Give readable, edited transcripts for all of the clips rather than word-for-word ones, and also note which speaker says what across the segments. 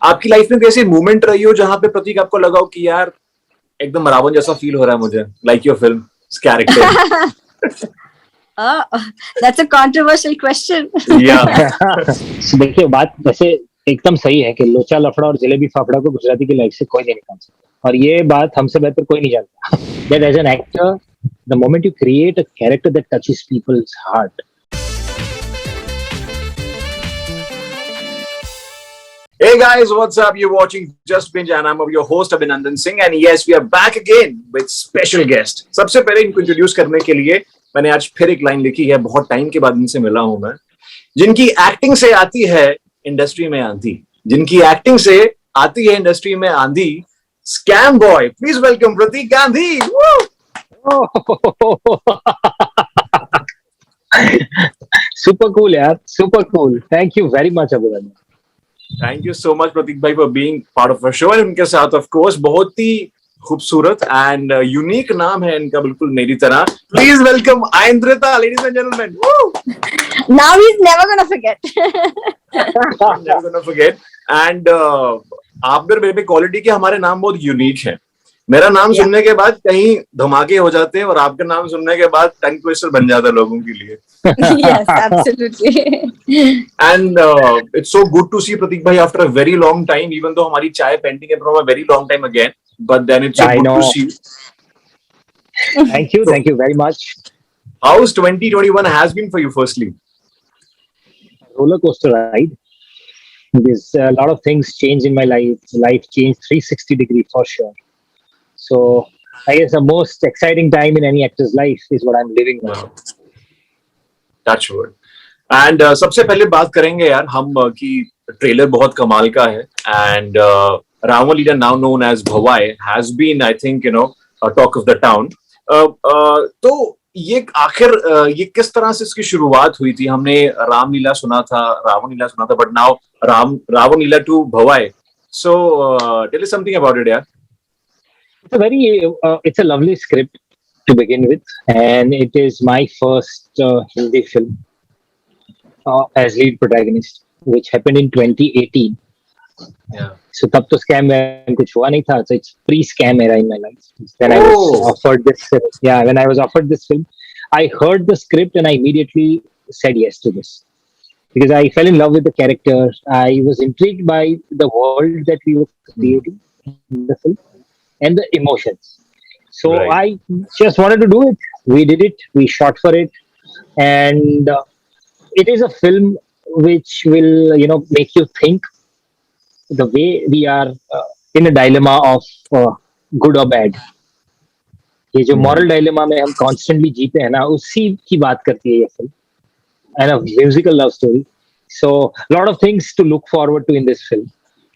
Speaker 1: आपकी लाइफ में कैसी मोमेंट रही हो जहां पे प्रतीक आपको लगा हो कि यार एकदम रावण जैसा फील हो रहा है मुझे, like your film character?
Speaker 2: That's a controversial question.
Speaker 1: या
Speaker 3: देखिए, बात वैसे एकदम सही है कि लोचा लफड़ा और जलेबी फाफड़ा को गुजराती की लाइफ से कोई नहीं निकाल सकता, और ये बात हमसे बेहतर कोई नहीं जानता that as an actor, the moment you create a character that touches people's heart.
Speaker 1: Hey guys, what's up? You're watching Just Binge and I'm your host Abhinandan Singh, and yes, we are back again with special guest. सबसे पहले इनको introduce करने के लिए मैंने आज फिर एक लाइन लिखी है, बहुत टाइम के बाद इनसे मिला हूं मैं, जिनकी एक्टिंग से आती है इंडस्ट्री में आंधी, जिनकी एक्टिंग से आती है इंडस्ट्री में आंधी, scam boy, please welcome Prateek Gandhi.
Speaker 3: Super cool यार, super cool. Thank you very much Abhinandan.
Speaker 1: Thank you so much Prateek भाई for being part of our show. And उनके साथ ऑफ कोर्स बहुत ही खूबसूरत एंड यूनिक नाम है इनका, बिल्कुल मेरी तरह। Please welcome Aindrita, ladies and gentleman.
Speaker 2: Now he's never gonna forget.
Speaker 1: Never gonna forget. And आप मेरे पे क्वालिटी के हमारे नाम बहुत यूनिक है। मेरा नाम सुनने के बाद कहीं धमाके हो जाते हैं और आपका नाम सुनने के बाद टंग ट्विस्टर बन जाता है लोगों के लिए।
Speaker 2: Yes, absolutely.
Speaker 1: And it's so good to see Pratik bhai after a very long time, even though हमारी चाय pending है from a very long time again, but then it's so
Speaker 3: I
Speaker 1: good
Speaker 3: know.
Speaker 1: to see you.
Speaker 3: Thank you very much.
Speaker 1: How's 2021 has been for you firstly?
Speaker 3: Roller coaster ride. There's a lot of things changed in my life. Life changed 360 degrees for sure. So I guess the most exciting time in any actor's life is what I'm living now.
Speaker 1: Touch wood. And सबसे पहले बात करेंगे यार हम कि trailer बहुत कमाल का है, and Ravan Leela, now known as Bhavai, has been I think a talk of the town. तो ये आखिर ये किस तरह से इसकी शुरुआत हुई थी? हमने रामलीला सुना था, रावण लीला सुना था, but now Ravan Leela to Bhavai. So tell us something about it, यार.
Speaker 3: It's a lovely script to begin with, and it is my first Hindi film as lead protagonist, which happened in 2018.
Speaker 1: Yeah.
Speaker 3: So तब तो scam में कुछ हुआ नहीं था, so it's pre-scam era in my life. When I was offered this, when I was offered this film, I heard the script and I immediately said yes to this because I fell in love with the character. I was intrigued by the world that we were creating in the film and the emotions. So I just wanted to do it. We did it. We shot for it, and it is a film which will, make you think the way we are in a dilemma of good or bad. ये जो moral dilemma में हम constantly जीते हैं ना, उसी की बात करती है ये film. And a musical love story. So a lot of things to look forward to in this film.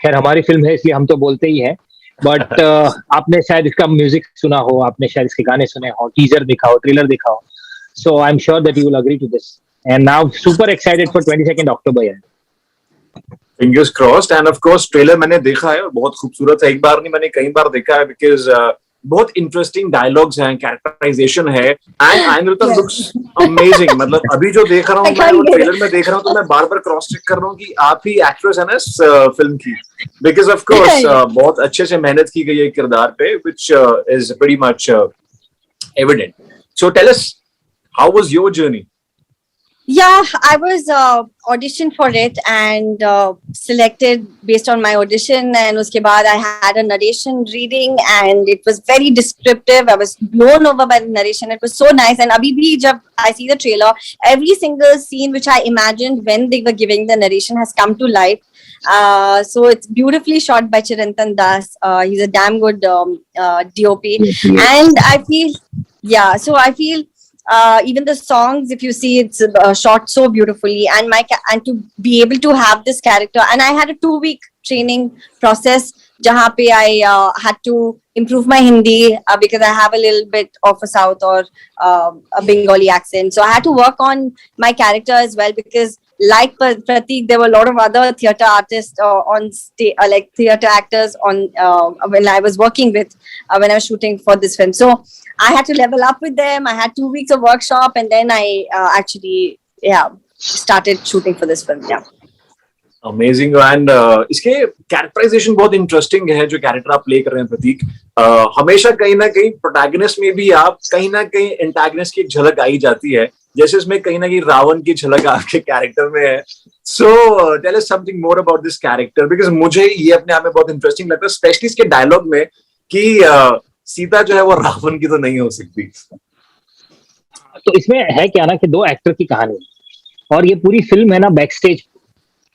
Speaker 3: खैर हमारी फिल्म है इसलिए हम तो बोलते ही हैं. बट आपने शायद इसका म्यूजिक सुना हो, आपने शायद इसके गाने सुने हो, टीजर देखा हो, ट्रेलर देखा हो. So I am sure that you will agree to this, and now super excited for 22 October यार.
Speaker 1: Fingers crossed. And of course trailer मैंने देखा है, बहुत खूबसूरत है. एक बार नहीं, मैंने कई बार देखा है बिकॉज बहुत इंटरेस्टिंग डायलॉग्स हैं, कैरेक्टराइजेशन है, एंड आइंद्रिता लुक्स अमेजिंग. मतलब अभी जो देख रहा हूँ मैं, वो ट्रेलर में देख रहा हूँ तो मैं बार बार क्रॉस चेक कर रहा हूँ कि आप ही एक्ट्रेस है ना इस फिल्म की, बिकॉज ऑफ कोर्स बहुत अच्छे से मेहनत की गई है किरदार पे, which is pretty much evident. So tell us, how was your journey?
Speaker 2: Yeah, I was auditioned for it and selected based on my audition, and uske baad I had a narration reading and it was very descriptive. I was blown over by the narration. It was so nice, and abhi bhi jab I see the trailer, every single scene which I imagined when they were giving the narration has come to life. So it's beautifully shot by Chirantan Das. He's a damn good DOP. And I feel, so I feel even the songs, if you see, it's shot so beautifully, and to be able to have this character, and I had a 2-week training process jahan pe I had to improve my Hindi because I have a little bit of a South or a Bengali accent, so I had to work on my character as well, because like Pratik, there were a lot of other theatre artists on stage, like theatre actors on when I was working with when I was shooting for this film. So I had to level up with them. I had 2 weeks of workshop, and then I actually started shooting for this film. Yeah.
Speaker 1: Amazing and इसके characterisation बहुत interesting है जो character आप play कर रहे हैं प्रतीक। हमेशा कहीं ना कहीं प्रोटैगनिस्ट में भी आप कहीं ना कहीं एंटागनिस्ट की एक झलक आई जाती है, जैसे इसमें कहीं ना कहीं रावण की झलक आपके कैरेक्टर में है। So tell us something more about this character, because मुझे ये अपने आप में बहुत इंटरेस्टिंग लगता है, स्पेशली इसके डायलॉग में कि सीता जो है वो रावण की तो नहीं हो सकती।
Speaker 3: तो इसमें है क्या ना कि दो एक्टर की कहानी है, और ये पूरी फिल्म है ना बैक स्टेज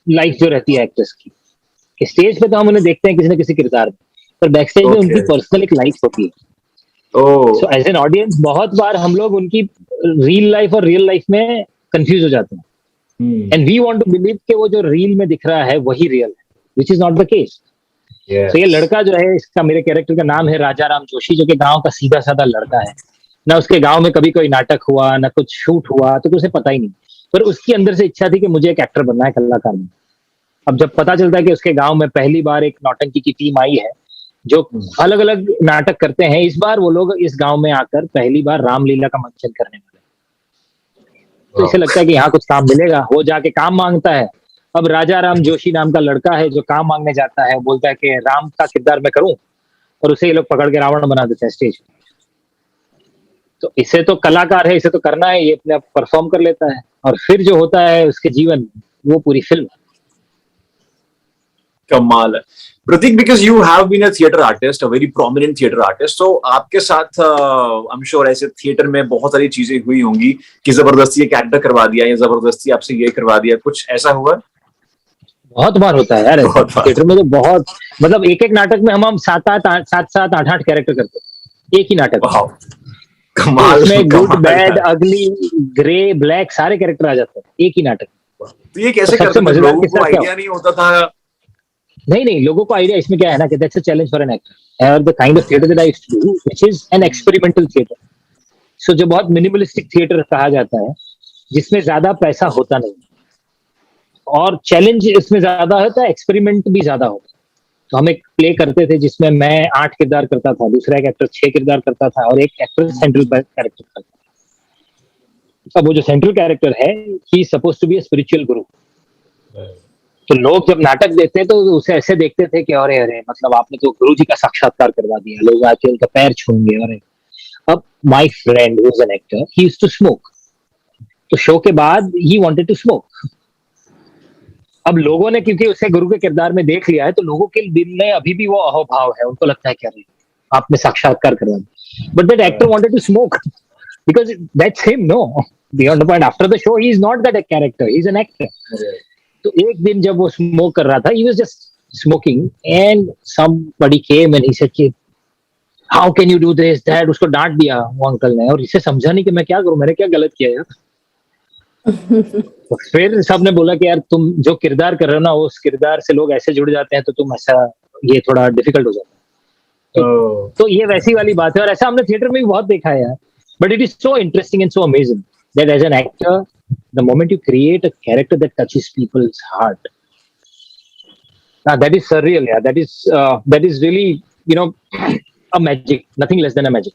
Speaker 3: लाइफ जो रहती है एक्टर्स की। कि स्टेज पे तो हम उन्हें देखते हैं किसी न किसी किरदार में, पर बैक स्टेज में उनकी पर्सनल एक लाइफ होती है। सो एज एन ऑडियंस बहुत बार हम लोग उनकी रियल लाइफ और रियल लाइफ में कंफ्यूज हो जाते हैं, and we want to believe कि वो जो रील में दिख रहा है वही रियल है, which is not the case. तो ये लड़का जो है, इसका मेरे कैरेक्टर का नाम है राजा राम जोशी, जो कि गांव का सीधा साधा लड़का है ना। उसके गांव में कभी कोई नाटक हुआ ना कुछ शूट हुआ तो उसे पता ही नहीं, पर उसकी अंदर से इच्छा थी कि मुझे एक एक्टर बनना है, कलाकार बनना। अब जब पता चलता है कि उसके गांव में पहली बार एक नौटंकी की टीम आई है जो अलग अलग नाटक करते हैं, इस बार वो लोग इस गांव में आकर पहली बार रामलीला का मंचन करने वाले, तो इसे लगता है कि यहाँ कुछ काम मिलेगा। वो जाके काम मांगता है। अब राजा राम जोशी नाम का लड़का है जो काम मांगने जाता है, बोलता है कि राम का किरदार मैं करूं, और उसे ये लोग पकड़ के रावण बना देते हैं स्टेज पे। तो इसे तो कलाकार है, इसे तो करना है, ये अपने आप परफॉर्म कर लेता है, और फिर जो होता है उसके जीवन में वो पूरी फिल्म है।
Speaker 1: कमाल है Prateek, because you have been a theatre artist, a very prominent theatre artist, तो आपके साथ आई एम श्योर ऐसे थिएटर में बहुत सारी चीजें हुई होंगी कि जबरदस्ती ये कैरेक्टर करवा दिया या जबरदस्ती आपसे ये करवा दिया, कुछ ऐसा हुआ?
Speaker 3: बहुत बार होता है यार ऐसा थिएटर में, तो बहुत, मतलब एक एक नाटक में हम सात सात आठ कैरेक्टर करते हैं एक ही नाटक में।
Speaker 1: कमाल,
Speaker 3: तो इसमें गुड बैड अगली ग्रे ब्लैक सारे कैरेक्टर आ जाते हैं एक ही नाटक में।
Speaker 1: तो ये कैसे करते थे? लोगों को आइडिया नहीं होता था?
Speaker 3: नहीं, लोगों को आइडिया इसमें क्या है ना कि that's a challenge for an actor, और the kind of theatre that I used to do which is an experimental theatre. So जो बहुत मिनिमलिस्टिक थिएटर कहा जाता है, जिसमें ज्यादा पैसा होता नहीं और चैलेंज इसमें ज्यादा होता है, एक्सपेरिमेंट भी ज्यादा होता है। तो हम एक प्ले करते थे जिसमें मैं 8 किरदार करता था, दूसरा एक एक्टर 6 किरदार करता था, और एक एक्टर सेंट्रल कैरेक्टर करता था। अब वो जो सेंट्रल कैरेक्टर है, he suppose to be a spiritual guru. तो लोग जब नाटक देखते हैं तो उसे ऐसे देखते थे कि अरे अरे, मतलब आपने तो गुरु जी का साक्षात्कार करवा दिया, लोग आके उनका पैर छूएंगे। अरे अब my friend who is an actor, he used to smoke, तो शो के बाद ही वांटेड टू स्मोक। अब लोगों ने क्योंकि उसे गुरु के किरदार में देख लिया है, तो लोगों के दिल में अभी भी वो अहोभाव है, उनको लगता है कि अरे आपने साक्षात्कार करवा दिया, but that actor wanted to smoke because that's him. No, beyond the point, after the show he is not that character, he is an actor. तो एक दिन जब वो स्मोक कर रहा था, he was just smoking and somebody came and he said कि how can you do this that, उसको डांट दिया वो अंकल ने, और इसे समझा नहीं कि मैं क्या करूं, मैंने क्या गलत किया यार। तो फिर सबने बोला कि यार तुम जो किरदार कर रहे हो ना, उस किरदार से लोग ऐसे जुड़ जाते हैं, तो तुम ऐसा, ये थोड़ा डिफिकल्ट हो जाता है। तो ये वैसी वाली बात है, और ऐसा हमने थिएटर में भी बहुत देखा है यार। But it is so interesting and so amazing that as an actor, the moment you create a character that touches people's heart, that is surreal, yeah. That is really, you know, a magic, nothing less than a magic.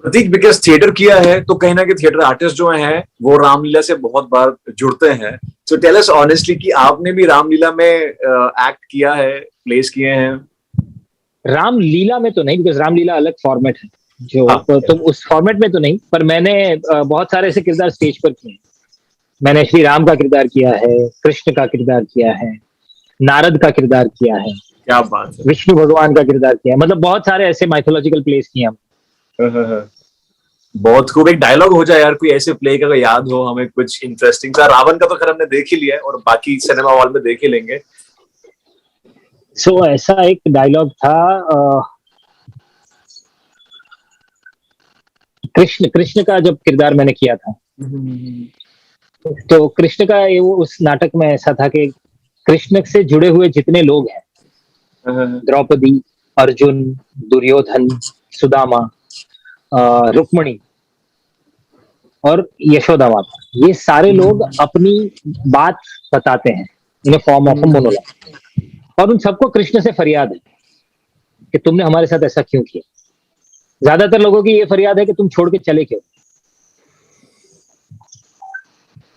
Speaker 1: Prateek, because theatre किया है तो कहीं ना कहीं theatre artist जो हैं वो रामलीला से बहुत बार जुड़ते हैं। सो टेल अस ऑनेस्टली कि आपने भी रामलीला में एक्ट किया है, प्लेस किए हैं?
Speaker 3: रामलीला में तो नहीं, बिकॉज रामलीला अलग फॉर्मेट है जो, तो उस फॉर्मेट में तो नहीं, पर मैंने बहुत सारे ऐसे किरदार स्टेज पर किए हैं। मैंने श्री राम का किरदार किया है, कृष्ण का किरदार किया है, नारद का किरदार किया है,
Speaker 1: क्या बात है,
Speaker 3: विष्णु भगवान का किरदार किया है, मतलब बहुत सारे ऐसे माइथोलॉजिकल प्लेस किए हम।
Speaker 1: बहुत खूब। एक डायलॉग हो जाए यार कोई ऐसे प्ले का, याद हो हमें कुछ इंटरेस्टिंग सा। रावण का तो खैर हमने देख ही लिया है और बाकी सिनेमा हॉल में देख ही लेंगे।
Speaker 3: सो ऐसा एक डायलॉग था, कृष्ण का जब किरदार मैंने किया था, तो कृष्ण का उस नाटक में ऐसा था कि कृष्ण से जुड़े हुए जितने लोग हैं, द्रौपदी, अर्जुन, दुर्योधन, सुदामा, रुक्मणी और यशोदा माता, ये सारे लोग अपनी बात बताते हैं इन फॉर्म ऑफ मोनोलॉग, और उन सबको कृष्ण से फरियाद है कि तुमने हमारे साथ ऐसा क्यों किया। ज्यादातर लोगों की ये फरियाद है कि तुम छोड़ के चले क्यों।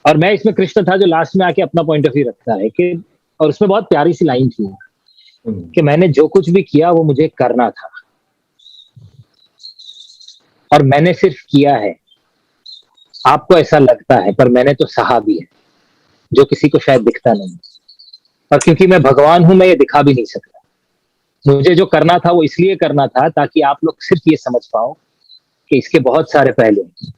Speaker 3: और मैं इसमें कृष्ण था जो लास्ट में आके अपना पॉइंट ऑफ व्यू रखता है कि, और उसमें बहुत प्यारी सी लाइन थी कि मैंने जो कुछ भी किया वो मुझे करना था और मैंने सिर्फ किया है। आपको ऐसा लगता है पर मैंने तो सहा भी है, जो किसी को शायद दिखता नहीं। और क्योंकि मैं भगवान हूं, मैं ये दिखा भी नहीं सकता। मुझे जो करना था वो इसलिए करना था ताकि आप लोग सिर्फ ये समझ पाओ कि इसके बहुत सारे पहलू हैं।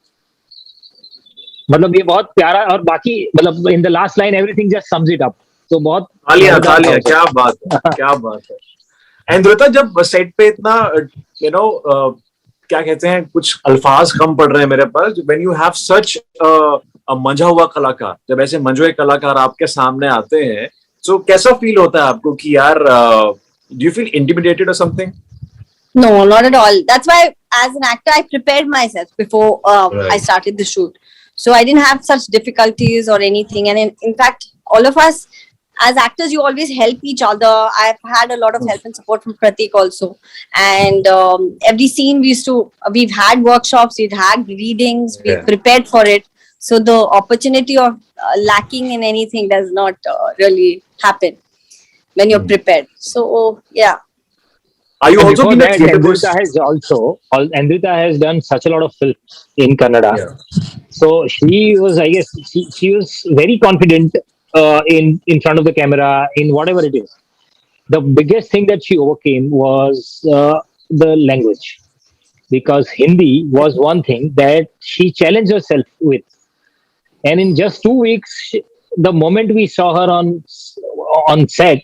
Speaker 3: मतलब ये बहुत प्यारा, और बाकी मतलब in the last line everything just sums it up. तो बहुत
Speaker 1: तालियां, क्या बात है, क्या बात है। एंड द्रुता, जब सेट पे इतना क्या कहते हैं, कुछ अल्फाज कम पड़ रहे हैं मेरे पास, व्हेन यू हैव सच मंझा हुआ कलाकार, जब ऐसे मंझे कलाकार आपके सामने आते हैं, तो कैसा फील होता है आपको कि यार, डू यू फील इंटिमिडेटेड और something?
Speaker 2: No, not at all. That's why, as an actor, I prepared myself before
Speaker 1: Right.
Speaker 2: I started the shoot. So I didn't have such difficulties or anything. And in fact, all of us as actors, you always help each other. I've had a lot of help and support from Pratik also. And every scene we've had workshops, we've had readings, we've prepared for it. So the opportunity of lacking in anything does not really happen when you're prepared. So, yeah.
Speaker 1: Are you
Speaker 3: And
Speaker 1: also
Speaker 3: before
Speaker 1: been a
Speaker 3: that,
Speaker 1: theatre
Speaker 3: Andrita has done such a lot of films in Kannada.
Speaker 1: Yeah.
Speaker 3: So she was, I guess, she was very confident in front of the camera in whatever it is. The biggest thing that she overcame was the language, because Hindi was one thing that she challenged herself with. And in just 2 weeks, the moment we saw her on set,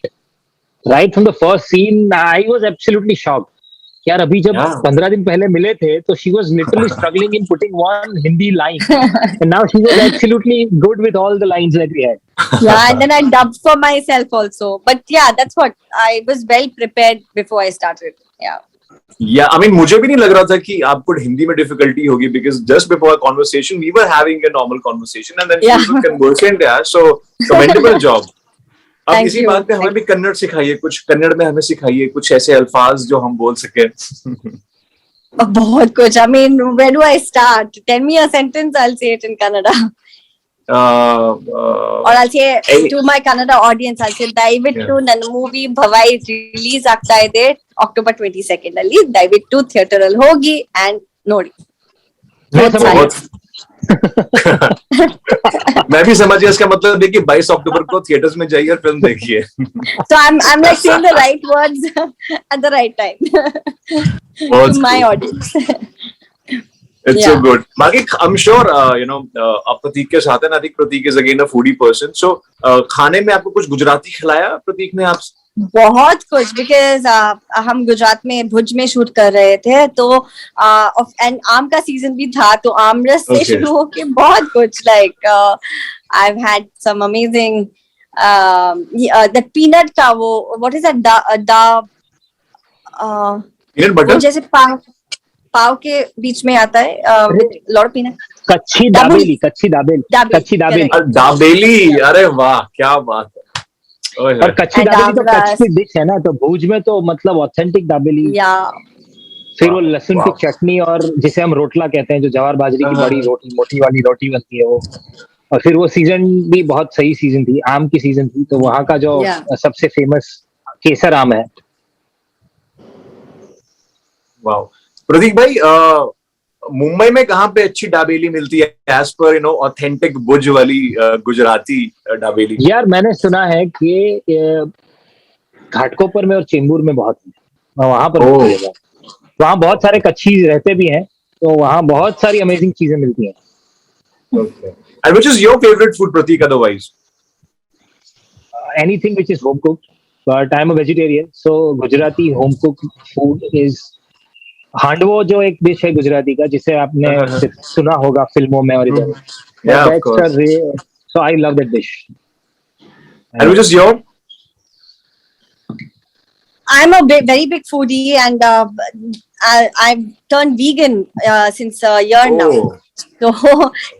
Speaker 3: right from the first scene, I was absolutely shocked. यार अभी जब 15 दिन पहले मिले थे तो she was literally struggling in putting one Hindi line, and now she was absolutely good with all the lines that we had.
Speaker 2: Yeah, and then I dubbed for myself also. But yeah, that's what I was well prepared before I started. Yeah.
Speaker 1: Yeah, I mean, मुझे भी नहीं लग रहा था कि आपको हिंदी में difficulty होगी, because just before our conversation we were having a normal conversation and then she was conversant, yeah. So commendable job. अब इसी बात पे हमें भी कन्नड़ सिखाइए, कुछ कन्नड़ में हमें सिखाइए कुछ ऐसे अल्फाज जो हम बोल सके।
Speaker 2: बहुत कुछ. I mean, where do I start? Tell me a sentence, I'll say it in Kannada. Or I'll say to my Kannada audience, I'll say, ದಯವಿಟ್ಟು ನನ್ನ ಮೂವಿ ಭವಾಯಿ ರಿಲೀಸ್ ಆಗ್ತಾ ಇದೆ October 22nd ಅಲ್ಲಿ, ದಯವಿಟ್ಟು ಥಿಯೇಟರ್ ಅಲ್ಲಿ ಹೋಗಿ and ನೋಡಿ.
Speaker 1: मैं भी समझ गया, इसका मतलब है कि 22 अक्टूबर को थिएटर्स में जाइए और फिल्म देखिए।
Speaker 2: So I'm like saying the right words at the right time to my audience.
Speaker 1: It's so good. बाकी I'm sure आप प्रतीक के साथ हैं ना, I think Prateek is again a foodie person. So खाने में आपको कुछ गुजराती खिलाया प्रतीक ने आप?
Speaker 2: बहुत कुछ, बिकॉज हम गुजरात में भुज में शूट कर रहे थे, तो एंड आम का सीजन भी था, तो आमरस से शुरू होके बहुत कुछ, like I have had some amazing that peanut का वो what is that peanut butter, जैसे पाव के बीच में आता है विद लॉट ऑफ पीनट,
Speaker 3: कच्ची दाबेली।
Speaker 1: अरे वाह, क्या बात है।
Speaker 3: और कच्ची दाबेली तो कच्ची डिश है ना, तो भुज में तो मतलब ऑथेंटिक दाबेली। फिर वो लहसुन की चटनी, और जिसे हम रोटला कहते हैं, जो जवार बाजरी की बड़ी रोटी, मोटी वाली रोटी बनती है वो। और फिर वो सीजन भी बहुत सही सीजन थी, आम की सीजन थी, तो वहां का जो सबसे फेमस केसर आम है।
Speaker 1: वाह प्रतीक भाई, मुंबई में कहाँ पे अच्छी दाबेली मिलती है एज पर ऑथेंटिक भुज वाली गुजराती दाबेली?
Speaker 3: यार मैंने सुना है कि घाटकोपर में और चेंबूर में बहुत है, वहां पर वहां बहुत सारे कच्ची रहते भी हैं, तो वहां बहुत सारी अमेजिंग चीजें मिलती हैं।
Speaker 1: And which is your favorite food, Pratik, otherwise?
Speaker 3: Anything which is home cooked, but I'm a vegetarian, so Gujarati home cooked food is handvo, जो एक डिश है गुजराती का, जिसे आपने सुना होगा फिल्मों में और इधर। So I love that dish.
Speaker 1: And which is your?
Speaker 2: I'm a very big foodie, and I've turned vegan since a year now. So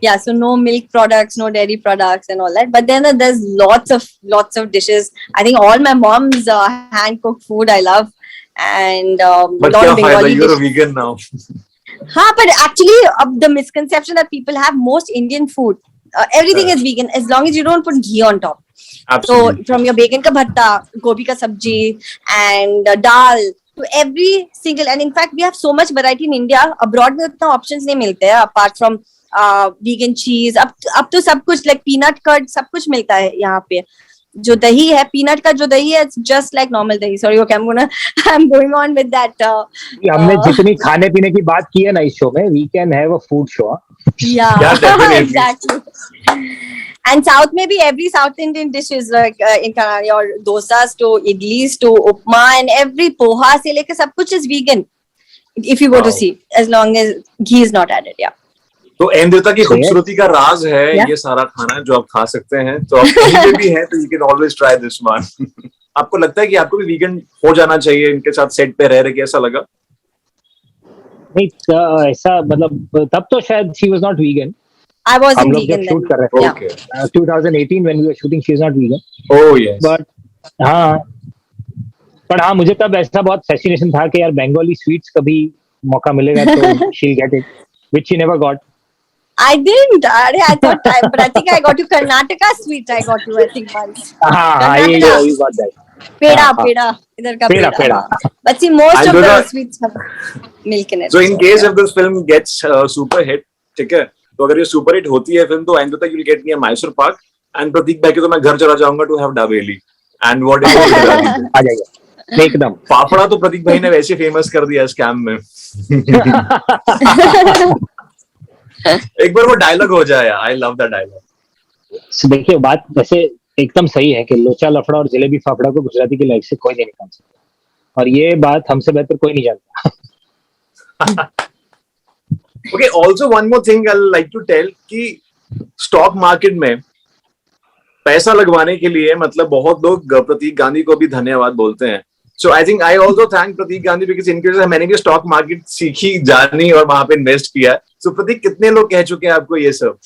Speaker 2: yeah, so no milk products, no dairy products, and all that. But then there's lots of dishes. I think all my mom's hand cooked food I love. And
Speaker 1: but you're a vegan now.
Speaker 2: But actually the misconception that people have, most Indian food everything is vegan as long as you don't put ghee on top.
Speaker 1: Absolutely.
Speaker 2: So from your bacon ka bhatta, gobi ka sabji, and dal, to every single, and in fact we have so much variety in India. Abroad में उतना options नहीं मिलते हैं apart from vegan cheese. अब तो सब कुछ like peanut curd सब कुछ मिलता है यहाँ पे. जो दही है, पीनट का जो दही है, it's just like normal दही. Sorry, okay, I'm going on with that.
Speaker 3: हमने जितनी खाने पीने की बात की है ना इस शो में, we can have a food show.
Speaker 2: Yeah,
Speaker 1: Yeah, definitely.
Speaker 2: exactly. And South में भी every South Indian dish is like in Karnataka, और dosas to idlis to upma and every poha से लेके सब कुछ is vegan. If you go to
Speaker 1: Wow.
Speaker 2: see, as long as ghee is not added, yeah.
Speaker 1: तो एंद्रिता की
Speaker 3: So,
Speaker 1: खूबसूरती का राज है
Speaker 2: Yeah.
Speaker 1: ये सारा खाना जो आप खा सकते हैं. तो आप कहीं पे भी हैं तो you can always try this one. आपको लगता है कि आपको भी वीगन हो जाना चाहिए इनके साथ सेट पे रह के, ऐसा लगा?
Speaker 3: नहीं ऐसा मतलब तब तो शायद she was not vegan.
Speaker 2: I wasn't
Speaker 3: हम लोग
Speaker 2: vegan
Speaker 3: जब
Speaker 2: then.
Speaker 3: शूट कर रहे थे
Speaker 2: Yeah.
Speaker 1: Okay.
Speaker 3: 2018 when we were shooting she was not vegan.
Speaker 1: Oh yes.
Speaker 3: But हाँ, पर हाँ मुझे तब ऐसा बहुत फैसिनेशन था कि यार बंगाली स्वीट्स कभी मौका मिलेगा तो she'll get it, which she never got.
Speaker 2: I didn't. I thought, but I think I got to Karnataka sweet. I got to, I think once.
Speaker 3: हाँ ये
Speaker 2: Karnataka.
Speaker 3: you got that.
Speaker 2: Peda,
Speaker 3: हाँ, हाँ.
Speaker 2: peda. इधर का
Speaker 3: पेड़ा
Speaker 2: peda.
Speaker 3: Peda.
Speaker 2: But see, most
Speaker 1: And
Speaker 2: of the
Speaker 1: those
Speaker 2: sweets have milk in it.
Speaker 1: So in case if this film gets super hit, ठीक है, तो अगर ये सुपर हिट होती है फिल्म तो एंद्रिता you'll get me a Mysore Pak and प्रतीक भाई के तो मैं घर चला जाऊंगा to have dabeli and what is
Speaker 3: आ जाएगा एकदम.
Speaker 1: फाफड़ा तो प्रतीक भाई ने वैसे फेमस कर दिया स्कैम में. एक बार वो डायलॉग हो जाए. I love that dialogue.
Speaker 3: So, देखिए बात वैसे एकदम सही है कि लोचा लफड़ा और जलेबी फाफड़ा को गुजराती की लाइफ से कोई नहीं निकाल सकता, और ये बात हमसे बेहतर कोई नहीं जानता.
Speaker 1: Okay, also one more thing I'd like to tell कि स्टॉक मार्केट में पैसा लगवाने के लिए मतलब बहुत लोग प्रतीक गांधी को भी धन्यवाद बोलते हैं. So I think I also thank Prateek Gandhi because इनके वजह से मैंने भी स्टॉक मार्केट सीखी, जानी और वहां पे इन्वेस्ट किया. So प्रतीक कितने लोग कह चुके हैं आपको ये सब?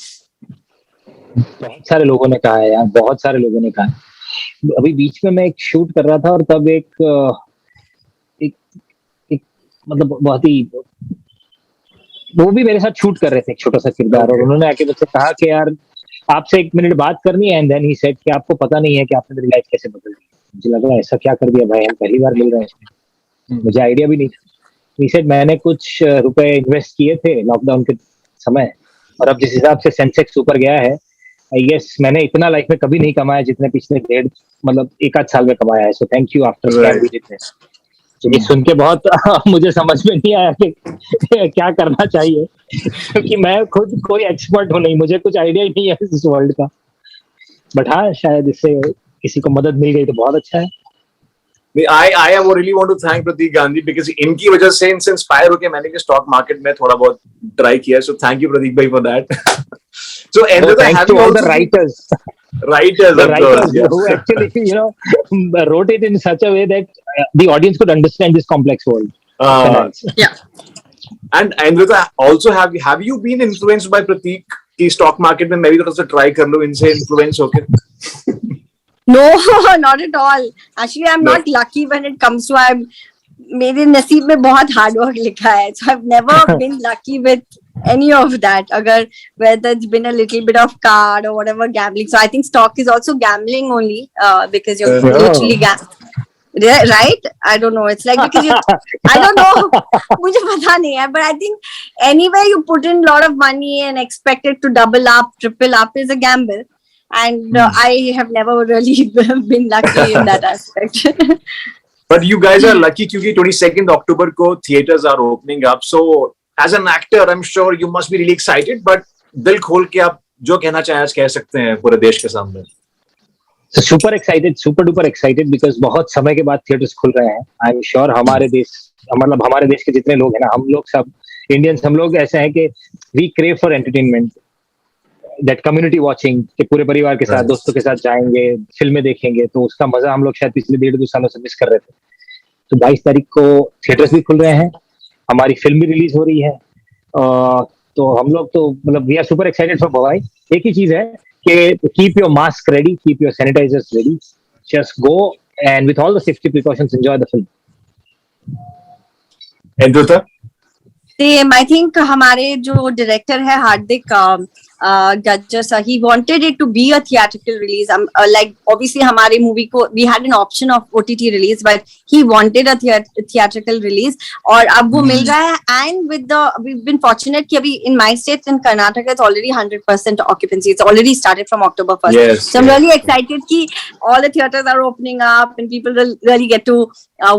Speaker 3: बहुत सारे लोगों ने कहा है यार, बहुत सारे लोगों ने कहा है. अभी बीच में मैं एक शूट कर रहा था और तब एक मतलब बहुत ही वो भी मेरे साथ शूट कर रहे थे एक छोटा सा किरदार, और उन्होंने आके मुझसे कहा कि यार आपसे 1 मिनट बात करनी है. एंड देन ही सेड कि आपको पता नहीं है कि आपने मेरी लाइफ कैसे बदल दी. मुझे लगा ऐसा क्या कर दिया भाई, हम पहली बार मिल रहे हैं, मुझे आइडिया भी नहीं था. ही सेड मैंने कुछ रुपए इन्वेस्ट किए थे लॉकडाउन के समय, और अब जिस हिसाब से सेंसेक्स ऊपर गया है, आई गेस मैंने इतना लाइफ में कभी नहीं कमाया जितने पिछले 1.5 साल में कमाया है. So thank you after scam we did this. ये सुन के बहुत मुझे समझ में नहीं आया कि क्या करना चाहिए, क्योंकि मैं खुद कोई एक्सपर्ट हूँ नहीं, मुझे कुछ आइडिया ही नहीं है इस वर्ल्ड का. बट हाँ, शायद इससे किसी को मदद मिल गई तो बहुत अच्छा है.
Speaker 1: I really want to thank Prateek Gandhi because इनकी वजह से इनसे इंस्पायर होकर मैंने स्टॉक मार्केट में थोड़ा बहुत ट्राई किया. So thank you प्रतीक भाई for that. So
Speaker 3: Thanks to all the writers.
Speaker 1: Writers,
Speaker 3: The
Speaker 1: of
Speaker 3: writers
Speaker 1: course, yes.
Speaker 3: who actually, wrote it in such a way that the audience could understand this complex world.
Speaker 2: Yeah.
Speaker 1: And Amrita, also have you been influenced by Prateek कि stock market में मैं भी थोड़ा सा try कर लूं इनसे influence होके?
Speaker 2: No, not at all. Actually, I'm not lucky when it comes to मेरे नसीब में बहुत हार्ड वर्क लिखा है. So I've never been lucky with any of that. अगर whether it's been a little bit of card or whatever gambling. So I think stock is also gambling only because you're literally right? I don't know. It's like because I don't know. मुझे पता नहीं है. But I think anywhere you put in a lot of money and expect it to double up, triple up is a gamble. And I have never really been lucky in that aspect.
Speaker 1: But you guys are lucky क्योंकि 22nd October को theaters are opening up. So as an actor, I'm sure you must be really excited. But दिल खोल के आप जो कहना चाहें आज कह सकते हैं पूरे देश के सामने.
Speaker 3: So super duper excited because बहुत समय के बाद थिएटर्स खुल रहे हैं. I'm sure हमारे देश के जितने लोग हैं ना, हम लोग सब इंडियंस, हम लोग ऐसे हैं कि we crave for entertainment. That community watching के पूरे परिवार के साथ, दोस्तों के साथ जाएंगे, फिल्में देखेंगे, तो उसका मजा हम लोग शायद पिछले 1.5-2 सालों से मिस कर रहे थे. तो 22 तारीख को थिएटर्स भी खुल रहे हैं, हमारी फिल्म भी रिलीज हो रही है. तो हम लोग तो मतलब we are super excited for Bhavai. एक ही चीज है कि keep your mask ready, keep your sanitisers ready, just go and with all the safety precautions enjoy the film.
Speaker 1: Amrita?
Speaker 2: Same I think हमारे जो डायरेक्टर है हार्दिक, Gajjar sir, he wanted it to be a theatrical release. Like obviously हमारे movie को we had an option of OTT release, but he wanted a theatrical release. और अब वो मिल रहा है, and we've been fortunate कि अभी in my state in Karnataka it's already 100% occupancy. It's already started from October 1st.
Speaker 1: Yes,
Speaker 2: so I'm really excited कि all the theaters are opening up and people will really get to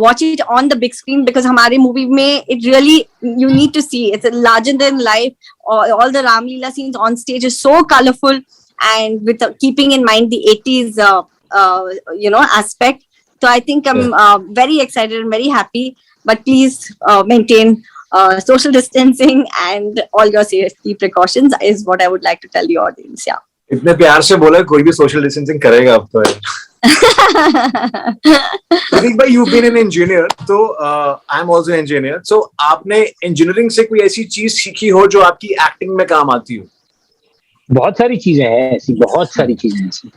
Speaker 2: watch it on the big screen, because हमारे movie में it really you need to see. It's a larger than life. All the Ram Leela scenes on stage is so colorful, and with keeping in mind the 80s aspect. So I think I'm very excited and very happy, but please maintain social distancing and all your safety precautions is what I would like to tell the audience. Yeah.
Speaker 1: इतने प्यार से बोला कोई भी social distancing करेगा अब तो। प्रतीक भाई, you've been an engineer, तो I'm also an engineer. So आपने इंजीनियरिंग से कोई ऐसी चीज सीखी हो जो आपकी एक्टिंग में काम आती हो?
Speaker 3: बहुत सारी चीजें हैं ऐसी, बहुत सारी चीजें ऐसी,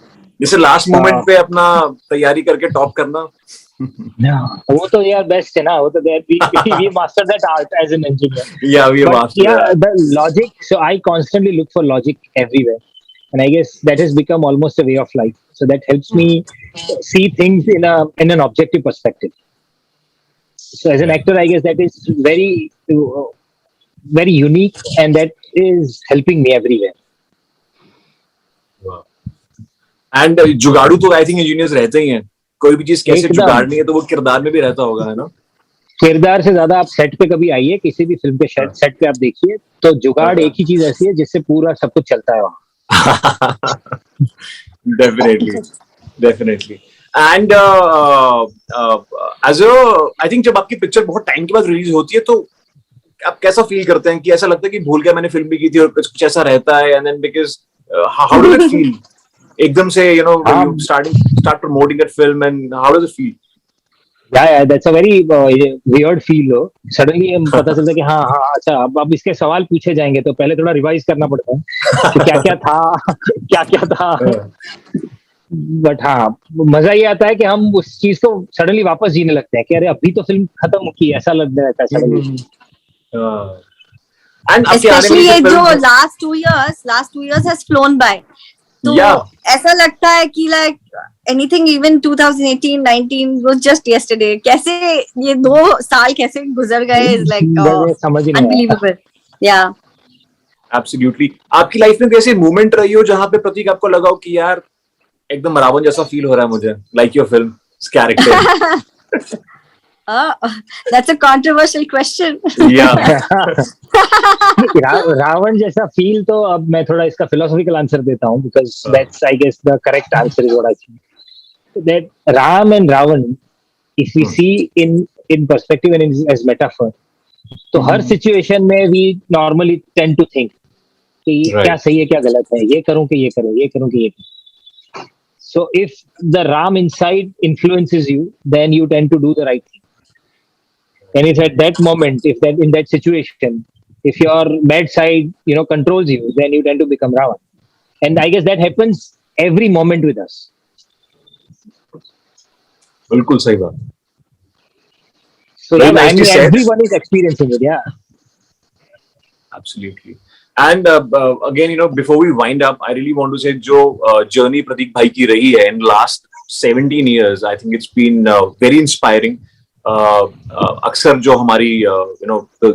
Speaker 1: जैसे लास्ट मोमेंट पे अपना तैयारी करके टॉप करना।
Speaker 3: वो तो यार बेस्ट है ना, वो तो we master that art as an engineer.
Speaker 1: Yeah, we master that.
Speaker 3: The logic, so I constantly look for logic everywhere, and I guess that has become almost a way of life. So that helps me see things in an objective perspective. So as an actor, I guess that is very very unique, and that is helping me everywhere.
Speaker 1: And जुगाड़ू तो I think engineers रहते ही हैं, कोई भी चीज कैसे जुगाड़नी है तो वो किरदार में भी रहता होगा, है ना? किरदार
Speaker 3: से ज्यादा आप सेट पे कभी आइए, किसी भी फिल्म के सेट पे आप देखिए, तो जुगाड़ एक ही चीज ऐसी है जिससे पूरा सब कुछ चलता है वहाँ. Definitely. And as I think जब आपकी पिक्चर बहुत टाइम के बाद रिलीज होती है तो आप कैसा फील करते हैं? कि ऐसा लगता है कि भूल गया मैंने फिल्म भी की थी और कुछ ऐसा रहता है, and then because how does it feel? एकदम से when you start promoting that film, and how does it feel? Yeah, that's a very weird feel. Suddenly पता चलता है कि हाँ अच्छा अब इसके सवाल पूछे जाएंगे तो पहले थोड़ा रिवाइज करना पड़ता है कि क्या था. बट हाँ, मजा ये आता है कि हम उस चीज को सडनली वापस जीने लगते हैं कि अरे अभी तो फिल्म खत्म की, ऐसा लगने लगता है सडनली.
Speaker 2: Especially ये जो last 2 years has flown by. तो ऐसा लगता है कि like anything even 2018, 19 was just yesterday. कैसे ये 2 साल कैसे गुजर गए is like unbelievable. Yeah.
Speaker 1: Absolutely. आपकी लाइफ में कैसे मोमेंट रही हो जहाँ पे प्रतीक आपको लगा हो कि यार एकदम रावण जैसा फील हो रहा है मुझे, like your film's character?
Speaker 2: That's a controversial question.
Speaker 1: Yeah.
Speaker 3: Ravan जैसा फील तो अब मैं थोड़ा इसका philosophical आंसर देता हूँ, because that's I guess the correct answer is what I think. That Ram and Ravan, if we see in perspective and as metaphor, तो हर situation में we normally tend to think कि क्या सही है क्या गलत है, ये करूँ कि ये करूँ, ये करूँ कि ये करूँ. So if the Ram inside influences you, then you tend to do the right thing. And if at that moment, in that situation, if your bad side, controls you, then you tend to become Ravan. And I guess that happens every moment with us.
Speaker 1: बिल्कुल सही बात.
Speaker 3: So yeah, I mean, everyone is experiencing it. Yeah.
Speaker 1: Absolutely. And again, before we wind up, I really want to say, जो journey प्रतीक भाई की रही है in last 17 years, I think it's been very inspiring. अक्सर जो हमारी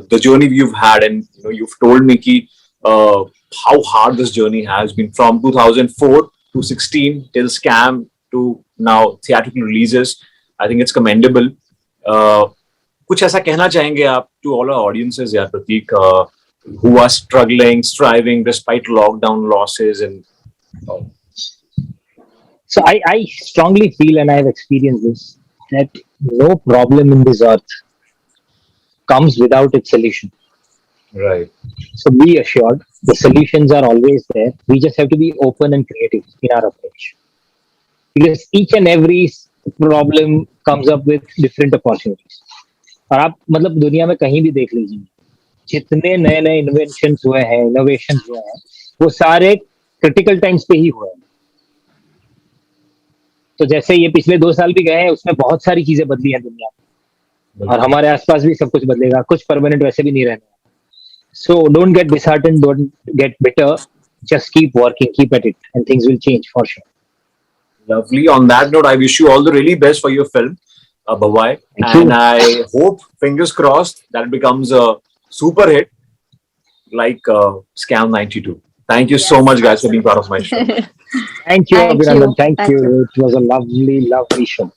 Speaker 1: the journey you've had, and you've told me कि how hard this journey has been from 2004 to 16 till Scam to now theatrical releases. I think it's commendable. कुछ ऐसा कहना चाहेंगे आप to all our audiences, यार प्रतीक, who are struggling, striving despite lockdown losses and.
Speaker 3: So I strongly feel, and I have experienced this, that no problem in this earth comes without its solution.
Speaker 1: Right.
Speaker 3: So be assured, the solutions are always there. We just have to be open and creative in our approach. Because each and every problem comes up with different opportunities. और आप मतलब दुनिया में कहीं भी देख लीजिए, जितने नए नए इन्वेंशंस हुए हैं, इनोवेशंस हुए हैं, वो सारे क्रिटिकल टाइम्स पे ही हुए हैं. तो जैसे ये पिछले 2 साल भी गए हैं, उसमें बहुत सारी चीजें बदली हैं दुनिया में, और हमारे आसपास भी सब कुछ बदलेगा, कुछ परमानेंट वैसे भी नहीं रहना. So don't get disheartened, don't get bitter, just keep working, keep at it, and things will change for sure.
Speaker 1: Lovely. On that note, I wish you all the really best for your film, Bhavai.
Speaker 3: Thank you.
Speaker 1: And I hope, fingers crossed, that it becomes a super hit like Scam 92. Thank you so
Speaker 2: Yes,
Speaker 1: much, guys, for being part of my show.
Speaker 3: Thank you,
Speaker 2: Thank
Speaker 3: Abhinandan.
Speaker 2: you.
Speaker 3: Thank
Speaker 2: Thank
Speaker 3: you. It was a lovely, lovely show.